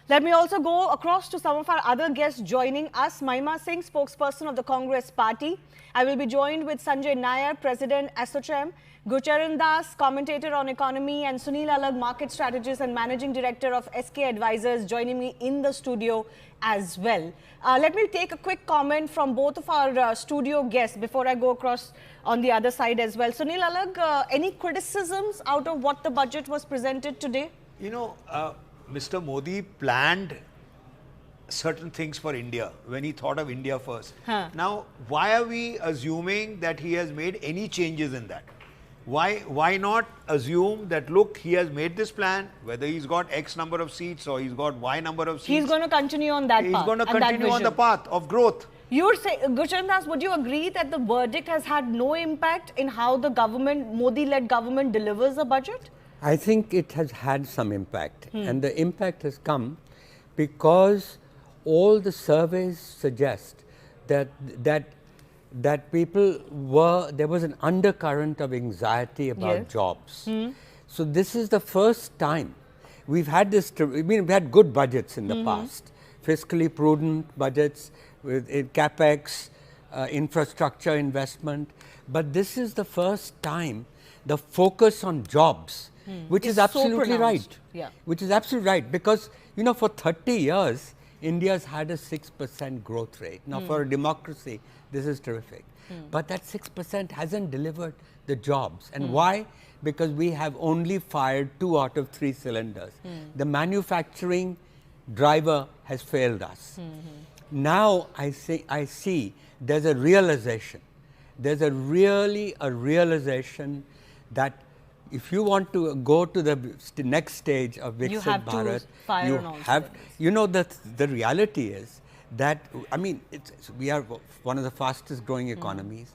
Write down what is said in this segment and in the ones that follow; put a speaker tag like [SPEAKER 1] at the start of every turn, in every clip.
[SPEAKER 1] Let me also go across to some of our other guests joining us. Mahima Singh, spokesperson of the Congress Party. I will be joined with Sanjay Nayar, President, Assocham, Gurcharan Das, commentator on economy, and Sunil Alag, market strategist and managing director of SK Advisors, joining me in the studio as well. Let me take a quick comment from both of our studio guests before I go across on the other side as well. Sunil Alag, any criticisms out of what the budget was presented today?
[SPEAKER 2] You know, Mr. Modi planned certain things for India when he thought of India first. Now, why are we assuming that he has made any changes in that? Why not assume that, look, he has made this plan, whether he's got X number of seats or he's got Y number of seats.
[SPEAKER 1] He's going to continue on that path.
[SPEAKER 2] He's going to continue on the path of growth.
[SPEAKER 1] You would say, Gurcharan Das, would you agree that the verdict has had no impact in how the government, Modi-led government, delivers the budget?
[SPEAKER 3] I think it has had some impact, and the impact has come because all the surveys suggest that people there was an undercurrent of anxiety about jobs. So this is the first time we've had this. I mean, we've had good budgets in the past, fiscally prudent budgets with capex, infrastructure investment, but this is the first time the focus on jobs. Which is absolutely right. Which is absolutely right, because you know, for 30 years India's had a 6% growth rate. Now for a democracy this is terrific, but that 6% hasn't delivered the jobs. And why? Because we have only fired 2 out of 3 cylinders. The manufacturing driver has failed us. Now I see there's a realization. There's a realization that if you want to go to the next stage of Viksit Bharat, you know that the reality is that, I mean, we are one of the fastest growing economies.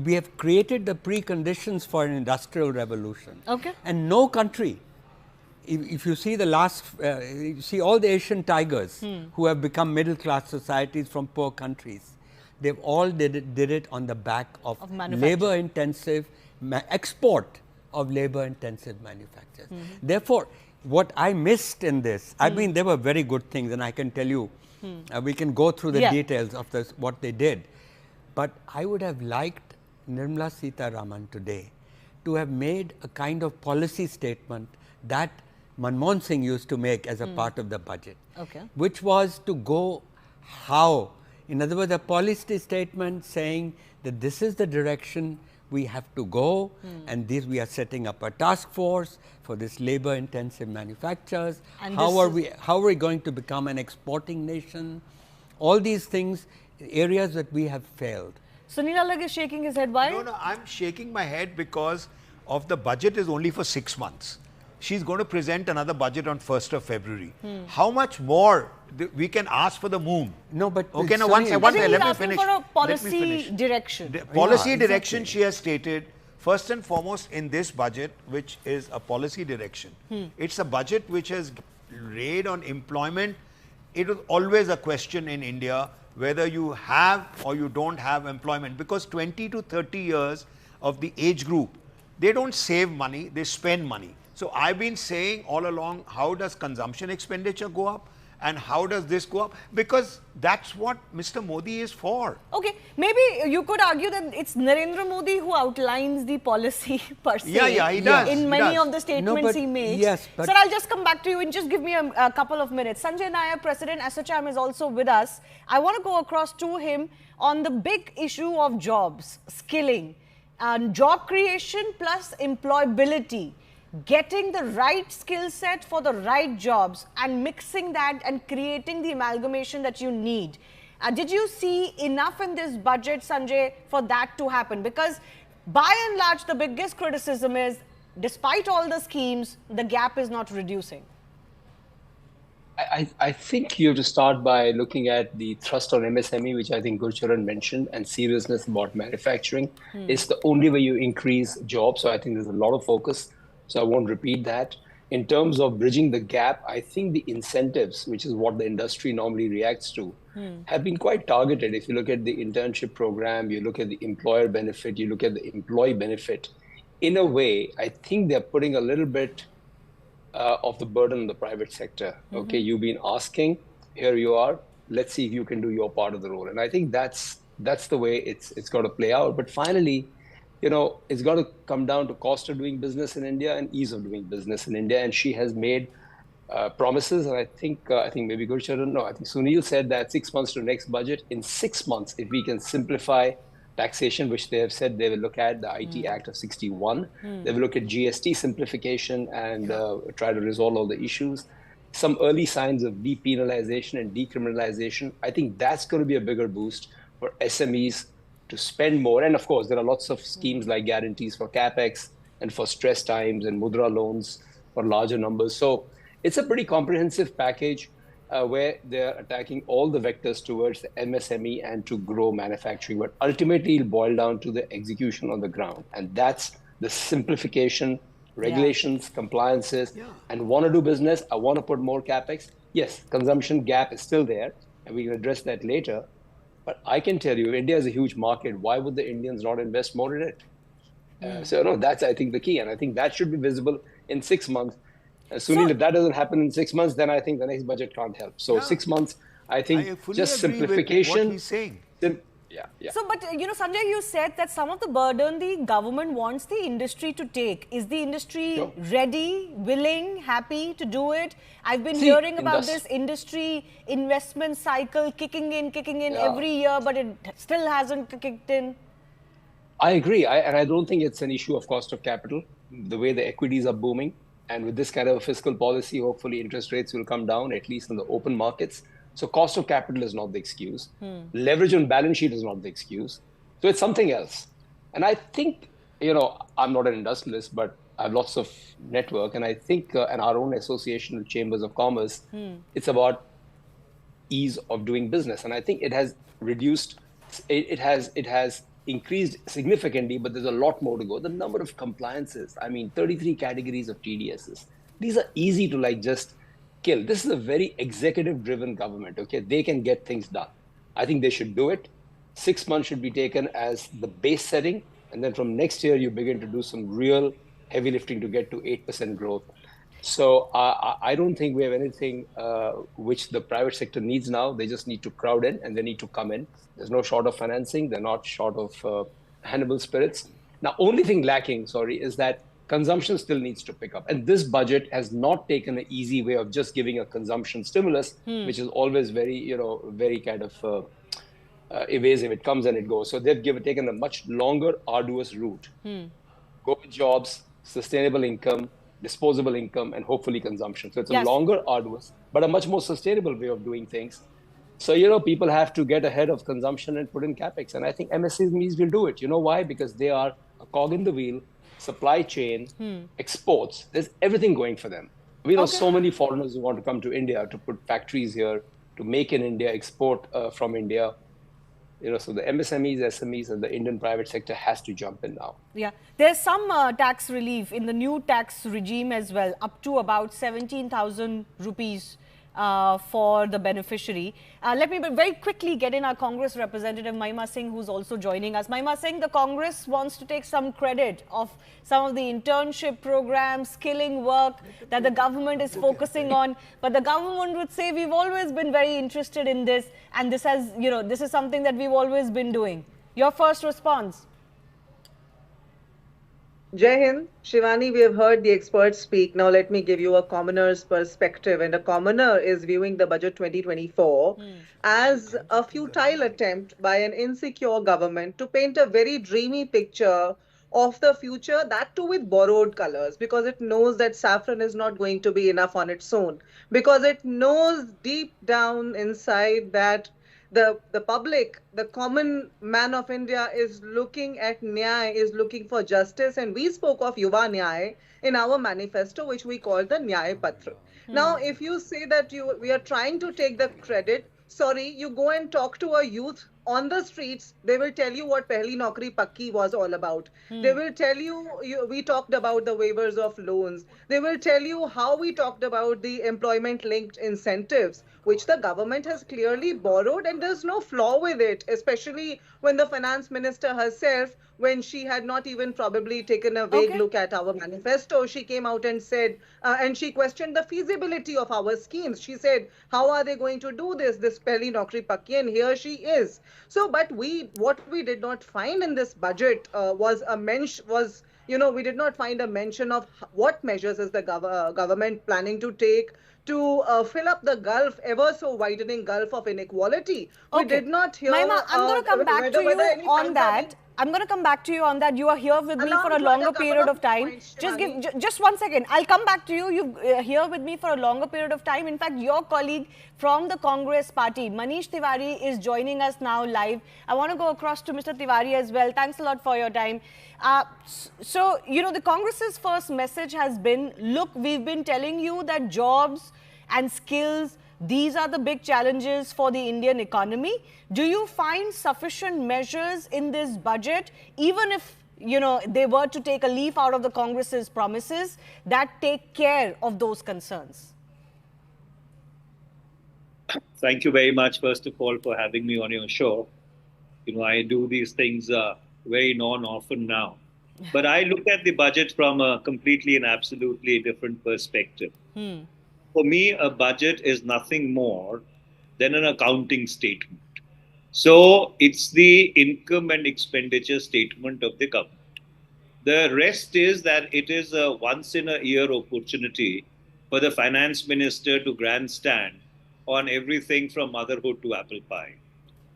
[SPEAKER 3] We have created the preconditions for an industrial revolution. And no country, if you see the last, you see all the Asian tigers who have become middle class societies from poor countries, they've all did it on the back of labor intensive export of labor-intensive manufacturers. Therefore, what I missed in this, I mean, there were very good things, and I can tell you, we can go through the details of this, what they did. But I would have liked Nirmala Sitharaman today to have made a kind of policy statement that Manmohan Singh used to make as a part of the budget, which was to go how. In other words, a policy statement saying that this is the direction we have to go, and we are setting up a task force for this labor-intensive manufacturers. And how are we going to become an exporting nation? All these things, areas that we have failed.
[SPEAKER 1] Sunil Alag is shaking his head. Why?
[SPEAKER 2] No, I'm shaking my head because of the budget is only for 6 months. She's going to present another budget on 1st of February. How much more we can ask for the moon?
[SPEAKER 3] No, but
[SPEAKER 2] okay, now let me finish.
[SPEAKER 1] For a policy direction.
[SPEAKER 2] The policy direction she has stated, first and foremost in this budget, which is a policy direction. It's a budget which has laid on employment. It was always a question in India whether you have or you don't have employment, because 20 to 30 years of the age group, they don't save money, they spend money. So I've been saying all along, how does consumption expenditure go up and how does this go up? Because that's what Mr. Modi is for.
[SPEAKER 1] Okay, maybe you could argue that it's Narendra Modi who outlines the policy per se.
[SPEAKER 2] Yeah, he does.
[SPEAKER 1] In many of the statements he makes.
[SPEAKER 3] Yes, but
[SPEAKER 1] Sir, I'll just come back to you and just give me a couple of minutes. Sanjay Nayar, President Assocham, is also with us. I want to go across to him on the big issue of jobs, skilling, and job creation plus employability. Getting the right skill set for the right jobs and mixing that and creating the amalgamation that you need. Did you see enough in this budget, Sanjay, for that to happen? Because by and large, the biggest criticism is, despite all the schemes, the gap is not reducing.
[SPEAKER 4] I think you have to start by looking at the thrust on MSME, which I think Gurcharan mentioned, and seriousness about manufacturing. It's the only way you increase jobs. So I think there's a lot of focus. So I won't repeat that. In terms of bridging the gap, I think the incentives, which is what the industry normally reacts to, have been quite targeted. If you look at the internship program, you look at the employer benefit, you look at the employee benefit, in a way, I think they're putting a little bit of the burden on the private sector. Okay, you've been asking, here you are. Let's see if you can do your part of the role. And I think that's the way it's got to play out. But finally, it's got to come down to cost of doing business in India and ease of doing business in India. And she has made promises, and I think maybe Gurcharan, no, I think Sunil said that 6 months to next budget. In 6 months, if we can simplify taxation, which they have said they will look at, the IT Act of 61, they will look at GST simplification and try to resolve all the issues. Some early signs of depenalization and decriminalization. I think that's going to be a bigger boost for SMEs to spend more. And of course, there are lots of schemes like guarantees for CapEx and for stress times and mudra loans for larger numbers. So it's a pretty comprehensive package where they're attacking all the vectors towards the MSME and to grow manufacturing. But ultimately, it'll boil down to the execution on the ground. And that's the simplification, regulations, compliances, and want to do business. I want to put more CapEx. Yes, consumption gap is still there, and we can address that later. But I can tell you, India is a huge market. Why would the Indians not invest more in it? So that's, I think, the key. And I think that should be visible in 6 months. Sunil, if that doesn't happen in 6 months, then I think the next budget can't help. So 6 months, I think just simplification.
[SPEAKER 2] With what he's saying.
[SPEAKER 1] So, but Sanjay, you said that some of the burden the government wants the industry to take. Is the industry ready, willing, happy to do it? I've been hearing about this industry investment cycle kicking in every year, but it still hasn't kicked in.
[SPEAKER 4] I agree. And I don't think it's an issue of cost of capital, the way the equities are booming. And with this kind of a fiscal policy, hopefully interest rates will come down, at least in the open markets. So cost of capital is not the excuse. Leverage on balance sheet is not the excuse. So it's something else. And I think, I'm not an industrialist, but I have lots of network. And I think, and our own association with Chambers of Commerce, it's about ease of doing business. And I think it has reduced, it has increased significantly, but there's a lot more to go. The number of compliances, 33 categories of TDSs. These are easy to just kill. This is a very executive-driven government, okay? They can get things done. I think they should do it. 6 months should be taken as the base setting, and then from next year, you begin to do some real heavy lifting to get to 8% growth. So I don't think we have anything which the private sector needs now. They just need to crowd in, and they need to come in. There's no short of financing. They're not short of animal spirits. Now, only thing lacking, is that consumption still needs to pick up. And this budget has not taken an easy way of just giving a consumption stimulus, which is always very, very kind of evasive. It comes and it goes. So they've taken a much longer, arduous route. Go with jobs, sustainable income, disposable income, and hopefully consumption. So it's a longer, arduous, but a much more sustainable way of doing things. So, people have to get ahead of consumption and put in CapEx. And I think MSMEs will do it. You know why? Because they are a cog in the wheel, supply chain, exports. There's everything going for them. We know so many foreigners who want to come to India to put factories here, to make in India, export from India. So the MSMEs, SMEs, and the Indian private sector has to jump in now.
[SPEAKER 1] Yeah, there's some tax relief in the new tax regime as well, up to about 17,000 rupees for the beneficiary. Let me very quickly get in our Congress representative, Mahima Singh, who's also joining us. Mahima Singh, the Congress wants to take some credit of some of the internship programs, skilling work that the government is focusing on. But the government would say we've always been very interested in this, and this has, this is something that we've always been doing. Your first response?
[SPEAKER 5] Jai Hind, Shivani, we have heard the experts speak. Now let me give you a commoner's perspective. And a commoner is viewing the budget 2024 as a futile attempt by an insecure government to paint a very dreamy picture of the future, that too with borrowed colors, because it knows that saffron is not going to be enough on its own, because it knows deep down inside that the public, the common man of India is looking at Nyay, is looking for justice. And we spoke of Yuva Nyay in our manifesto, which we call the Nyay Patra. Now, if you say that we are trying to take the credit, sorry, you go and talk to a youth on the streets, they will tell you what Pehli Naukri Pakki was all about. They will tell you, we talked about the waivers of loans. They will tell you how we talked about the employment-linked incentives, which the government has clearly borrowed, and there's no flaw with it, especially when the finance minister herself when she had not even probably taken a vague look at our manifesto. She came out and said, and she questioned the feasibility of our schemes. She said, how are they going to do this? This Pehli Naukri Pakki, and here she is. So, but what we did not find in this budget we did not find a mention of what measures is the government planning to take to fill up the gulf, ever so widening gulf of inequality. We did not hear
[SPEAKER 1] Mahima, I'm going to come back to you on that. I'm going to come back to you on that. You are here with me for a longer period of time. Just 1 second. I'll come back to you. You're here with me for a longer period of time. In fact, your colleague from the Congress party, Manish Tiwari, is joining us now live. I want to go across to Mr. Tiwari as well. Thanks a lot for your time. So, the Congress's first message has been, look, we've been telling you that jobs and skills, these are the big challenges for the Indian economy. Do you find sufficient measures in this budget, even if, they were to take a leaf out of the Congress's promises, that take care of those concerns?
[SPEAKER 6] Thank you very much, first of all, for having me on your show. I do these things very non-often now. But I look at the budget from a completely and absolutely different perspective. For me, a budget is nothing more than an accounting statement. So it's the income and expenditure statement of the government. The rest is that it is a once-in-a-year opportunity for the finance minister to grandstand on everything from motherhood to apple pie.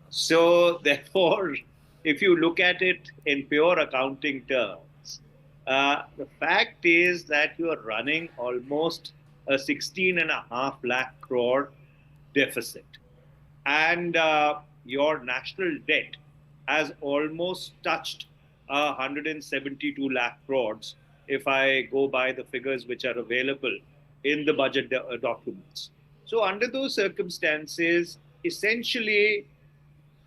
[SPEAKER 6] So therefore, if you look at it in pure accounting terms, the fact is that you are running almost a 16.5 lakh crore deficit. And your national debt has almost touched 172 lakh crores if I go by the figures which are available in the budget documents. So under those circumstances, essentially,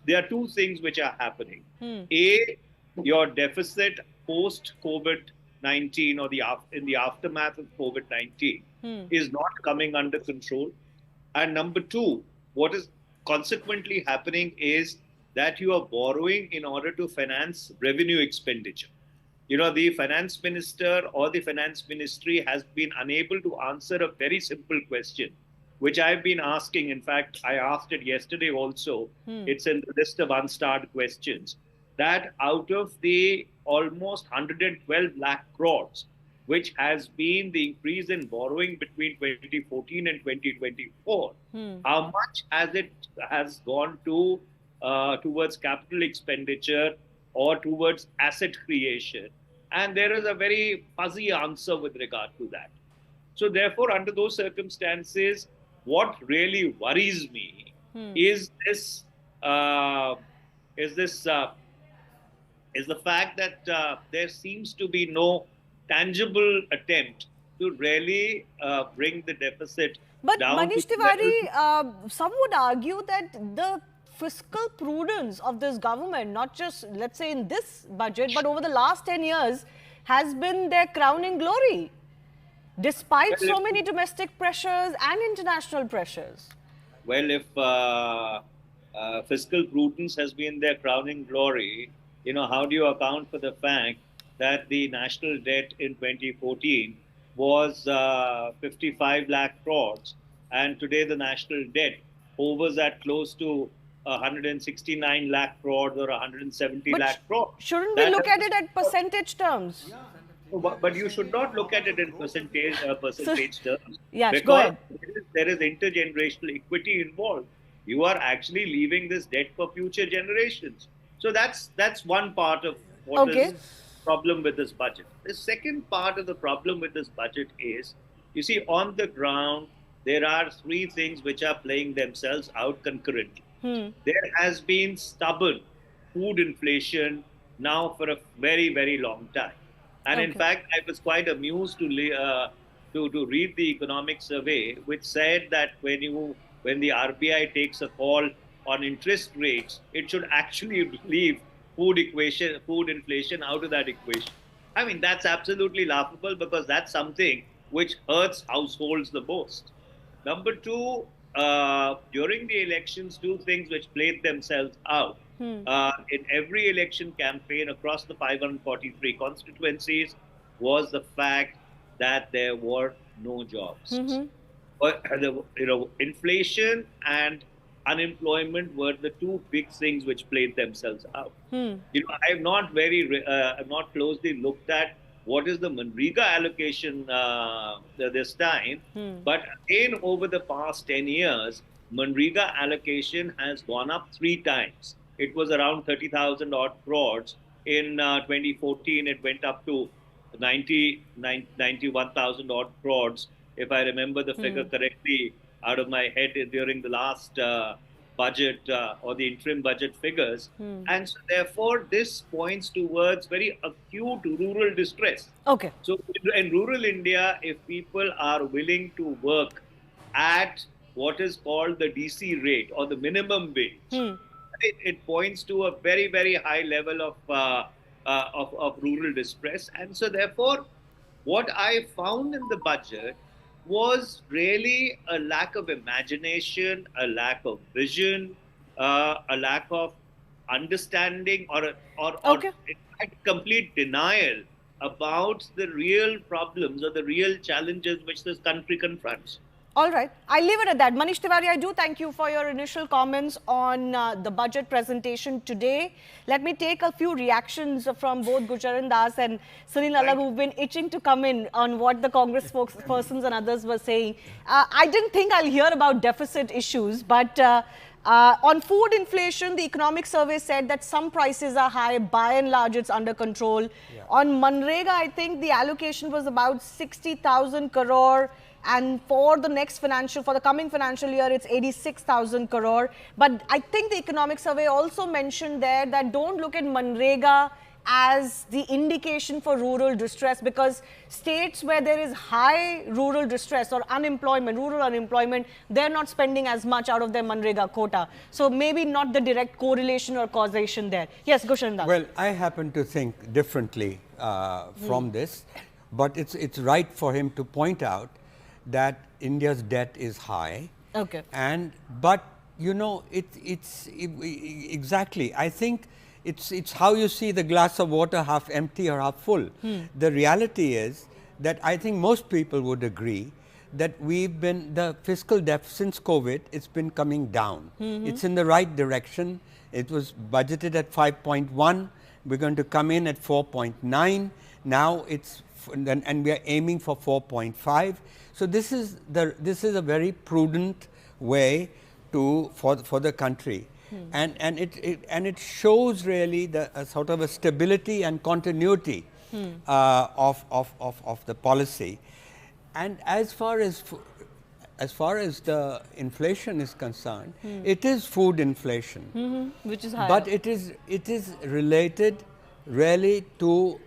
[SPEAKER 6] there are two things which are happening. A, your deficit post-COVID-19 or in the aftermath of COVID-19 is not coming under control. And number two, what is consequently happening is that you are borrowing in order to finance revenue expenditure. The finance minister or the finance ministry has been unable to answer a very simple question, which I've been asking. In fact, I asked it yesterday also. It's in the list of unstarred questions. That out of the almost 112 lakh crores, which has been the increase in borrowing between 2014 and 2024, how much has gone towards capital expenditure or towards asset creation? And there is a very fuzzy answer with regard to that. So therefore, under those circumstances, what really worries me is the fact that there seems to be no tangible attempt to really bring the deficit down.
[SPEAKER 1] But Manish Tiwari, some would argue that the fiscal prudence of this government, not just, let's say, in this budget, but over the last 10 years, has been their crowning glory, despite so many domestic pressures and international pressures.
[SPEAKER 6] Well, if fiscal prudence has been their crowning glory, how do you account for the fact that the national debt in 2014 was 55 lakh crores, and today the national debt hovers at close to 169 lakh crores or 170 lakh crores.
[SPEAKER 1] Shouldn't we look at it at percentage terms?
[SPEAKER 6] Yeah. But you should not look at it in percentage terms.
[SPEAKER 1] Yeah,
[SPEAKER 6] because
[SPEAKER 1] go ahead.
[SPEAKER 6] There is intergenerational equity involved. You are actually leaving this debt for future generations. So that's one part of what is the problem with this budget. The second part of the problem with this budget is, you see, on the ground, there are three things which are playing themselves out concurrently. There has been stubborn food inflation now for a very, very long time. And in fact, I was quite amused to read the economic survey, which said that when the RBI takes a call on interest rates, it should actually leave food inflation out of that equation. I mean, that's absolutely laughable, because that's something which hurts households the most. Number two, during the elections, two things which played themselves out in every election campaign across the 543 constituencies was the fact that there were no jobs. Inflation and unemployment were the two big things which played themselves out. I have not I've not closely looked at what is the Manrega allocation this time, but again over the past 10 years, Manrega allocation has gone up 3 times. It was around 30,000 odd crores. In 2014, it went up to 91,000 odd crores, if I remember the figure correctly out of my head during the last budget or the interim budget figures. And so therefore, this points towards very acute rural distress.
[SPEAKER 1] Okay.
[SPEAKER 6] So in rural India, if people are willing to work at what is called the DC rate or the minimum wage, it points to a very, very high level of rural distress. And so therefore, what I found in the budget was really a lack of imagination, a lack of vision, a lack of understanding, or in fact, complete denial about the real problems or the real challenges which this country confronts.
[SPEAKER 1] All right. I'll leave it at that. Manish Tiwari, I do thank you for your initial comments on the budget presentation today. Let me take a few reactions from both Gurcharan Das and Sunil Alagh, who've been itching to come in on what the Congress spokespersons and others were saying. I didn't think I'll hear about deficit issues, but on food inflation, the economic survey said that some prices are high. By and large, it's under control. Yeah. On Manrega, I think the allocation was about 60,000 crore. And for the coming financial year, it's 86,000 crore. But I think the economic survey also mentioned there that don't look at Manrega as the indication for rural distress, because states where there is high rural distress or rural unemployment, they're not spending as much out of their Manrega quota. So maybe not the direct correlation or causation there. Yes, Gurcharan Das.
[SPEAKER 3] Well, I happen to think differently from this, but it's right for him to point out that India's debt is high.
[SPEAKER 1] Okay.
[SPEAKER 3] But you know, exactly. I think it's how you see the glass of water, half empty or half full. The reality is that I think most people would agree that the fiscal deficit since COVID, it's been coming down. It's in the right direction. It was budgeted at 5.1. We're going to come in at 4.9. Now and we are aiming for 4.5. So this is a very prudent way for the country, and it shows really a sort of a stability and continuity of the policy. And as far as the inflation is concerned, it is food inflation,
[SPEAKER 1] which is higher.
[SPEAKER 3] But it is related really to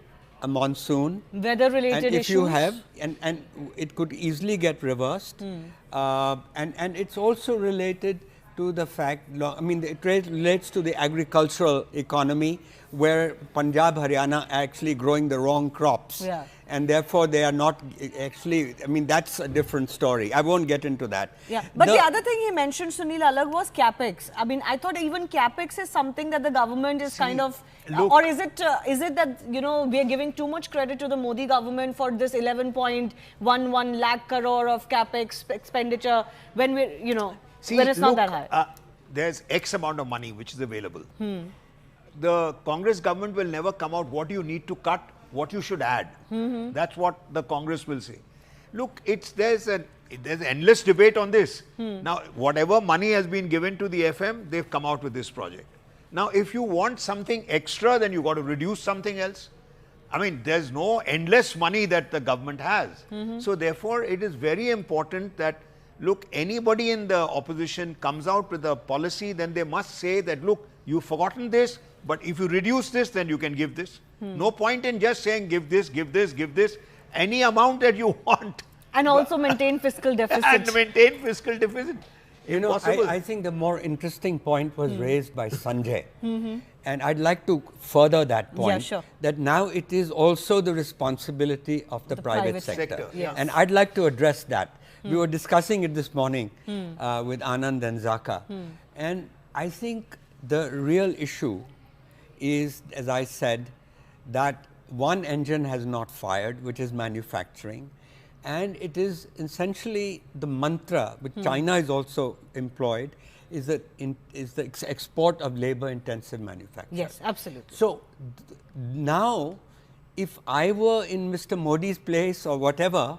[SPEAKER 3] a monsoon,
[SPEAKER 1] weather-related issues.
[SPEAKER 3] If you have, and it could easily get reversed, and it's also related to the fact, I mean, it relates to the agricultural economy, where Punjab, Haryana are actually growing the wrong crops, and therefore they are not actually, I mean, that's a different story. I won't get into that.
[SPEAKER 1] Yeah, but the other thing he mentioned, Sunil Alagh, was capex. I mean, I thought even capex is something that the government is kind of, or is it that, you know, we are giving too much credit to the Modi government for this 11.11 lakh crore of capex expenditure when we, you know, when it's not that high?
[SPEAKER 2] There's X amount of money which is available. The Congress government will never come out what you need to cut, what you should add. That's what the Congress will say. Look, there's endless debate on this. Now, whatever money has been given to the FM, they've come out with this project. Now, if you want something extra, then you've got to reduce something else. I mean, there's no endless money that the government has. So therefore, it is very important that, look, anybody in the opposition comes out with a policy, then they must say that, look, you've forgotten this, but if you reduce this, then you can give this. No point in just saying give this, give this, give this, any amount that you want.
[SPEAKER 1] And also maintain fiscal deficit.
[SPEAKER 2] And maintain fiscal deficit.
[SPEAKER 3] You know, I think the more interesting point was raised by Sanjay. And I'd like to further that point, that now it is also the responsibility of the private sector. And I'd like to address that. We were discussing it this morning with Anand and Zaka. And I think the real issue is, as I said, that one engine has not fired, which is manufacturing. And it is essentially the mantra, which China is also employed, is the export of labor-intensive manufacturing.
[SPEAKER 1] Yes, absolutely.
[SPEAKER 3] So now, if I were in Mr. Modi's place or whatever,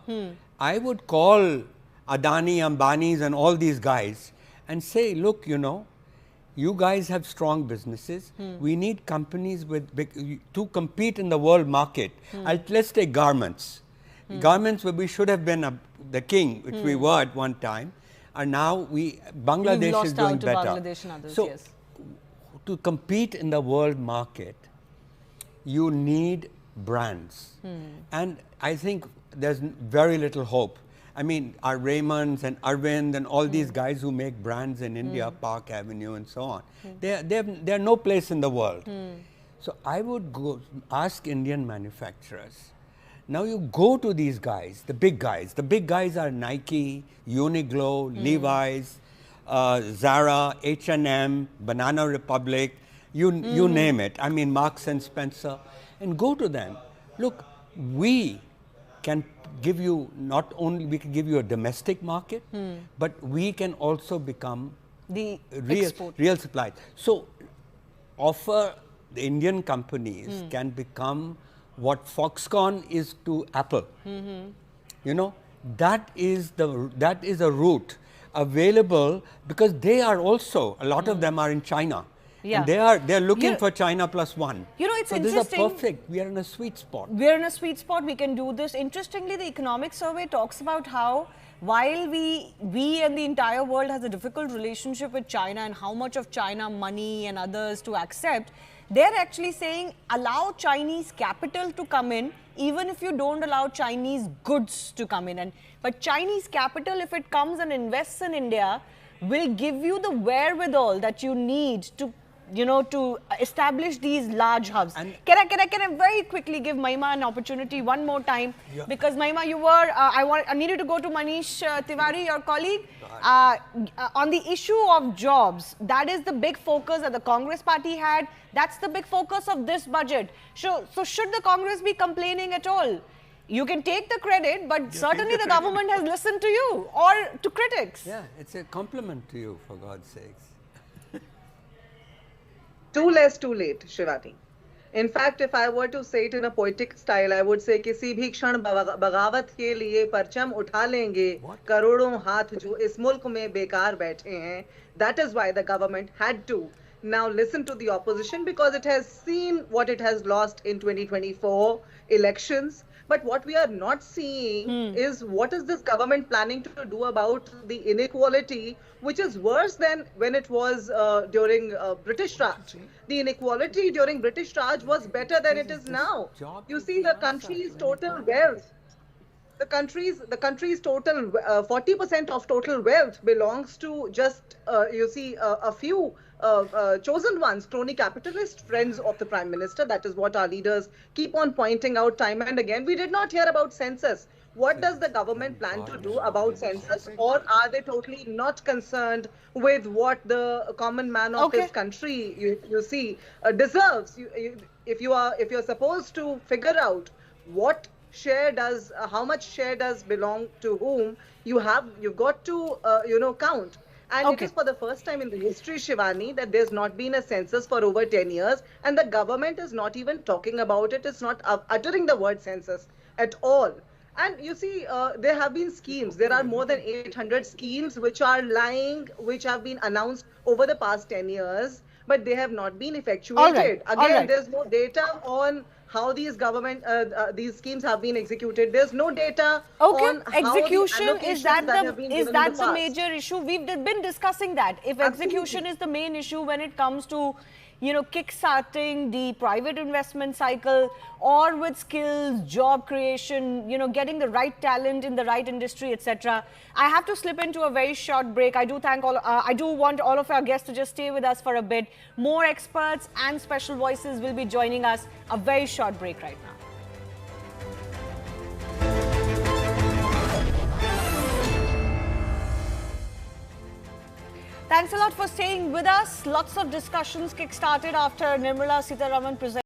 [SPEAKER 3] I would call Adani, Ambanis and all these guys and say, look, you know, you guys have strong businesses. We need companies with to compete in the world market. Let's take garments. Garments where we should have been the king, which we were at one time, and now Bangladesh is doing better.
[SPEAKER 1] Bangladesh and others,
[SPEAKER 3] so,
[SPEAKER 1] yes.
[SPEAKER 3] To compete in the world market, you need brands. And I think there's very little hope. I mean, our Raymonds and Arvind and all these guys who make brands in India, Park Avenue and so on, they're no place in the world. So I would go ask Indian manufacturers. Now you go to these guys, the big guys. The big guys are Nike, Uniqlo, Levi's, Zara, H&M, Banana Republic, you name it. I mean, Marks and Spencer. And go to them. Look, we can give you not only, we can give you a domestic market, but we can also become
[SPEAKER 1] the
[SPEAKER 3] real supply. So offer the Indian companies can become what Foxconn is to Apple. You know, that is a route available because they are also, a lot of them are in China.
[SPEAKER 1] Yeah.
[SPEAKER 3] And they're looking for China +1.
[SPEAKER 1] You know, it's
[SPEAKER 3] so
[SPEAKER 1] interesting.
[SPEAKER 3] This is perfect. We are in a sweet spot.
[SPEAKER 1] We're in a sweet spot. We can do this. Interestingly, the economic survey talks about how while we and the entire world has a difficult relationship with China and how much of China money and others to accept, they're actually saying allow Chinese capital to come in, even if you don't allow Chinese goods to come in. But Chinese capital, if it comes and invests in India, will give you the wherewithal that you need to, you know, to establish these large hubs. And can I very quickly give Mahima an opportunity one more time? Yeah. Because Mahima, you were, I needed to go to Manish Tiwari, your colleague, on the issue of jobs. That is the big focus that the Congress party had. That's the big focus of this budget. So should the Congress be complaining at all? You can take the credit, but certainly the government has listened to you or to critics.
[SPEAKER 3] Yeah, it's a compliment to you, for God's sakes.
[SPEAKER 5] Too less, too late, Shivani. In fact, if I were to say it in a poetic style, I would say किसी भी क्षण बगावत के लिए परचम उठा लेंगे करोड़ों हाथ जो इस मुल्क में बेकार बैठे हैं. That is why the government had to now listen to the opposition, because it has seen what it has lost in 2024 elections. But what we are not seeing is what is this government planning to do about the inequality, which is worse than when it was during British Raj. The inequality during British Raj was better than it is now. You see, the country's total wealth, the country's total 40% of total wealth belongs to just you see a few chosen ones, crony capitalist friends of the Prime Minister. That is what our leaders keep on pointing out time and again. We did not hear about census. What does the government plan to do about census, or are they totally not concerned with what the common man of this country you see deserves? If you're supposed to figure out what share does, how much share does belong to whom, you've got to count. And it is for the first time in the history, Shivani, that there's not been a census for over 10 years, and the government is not even talking about it. It's not uttering the word census at all. And you see, there have been schemes. There are more than 800 schemes which are lying, which have been announced over the past 10 years, but they have not been effectuated. Again, there's no data on how these these schemes have been executed. There's no data on
[SPEAKER 1] execution. Is that the major issue? We've been discussing that. If execution is the main issue when it comes to, you know, kickstarting the private investment cycle, or with skills, job creation, you know, getting the right talent in the right industry, etc. I have to slip into a very short break. I do want all of our guests to just stay with us for a bit. More experts and special voices will be joining us. A very short break right now. Thanks a lot for staying with us. Lots of discussions kick-started after Nirmala Sitharaman presented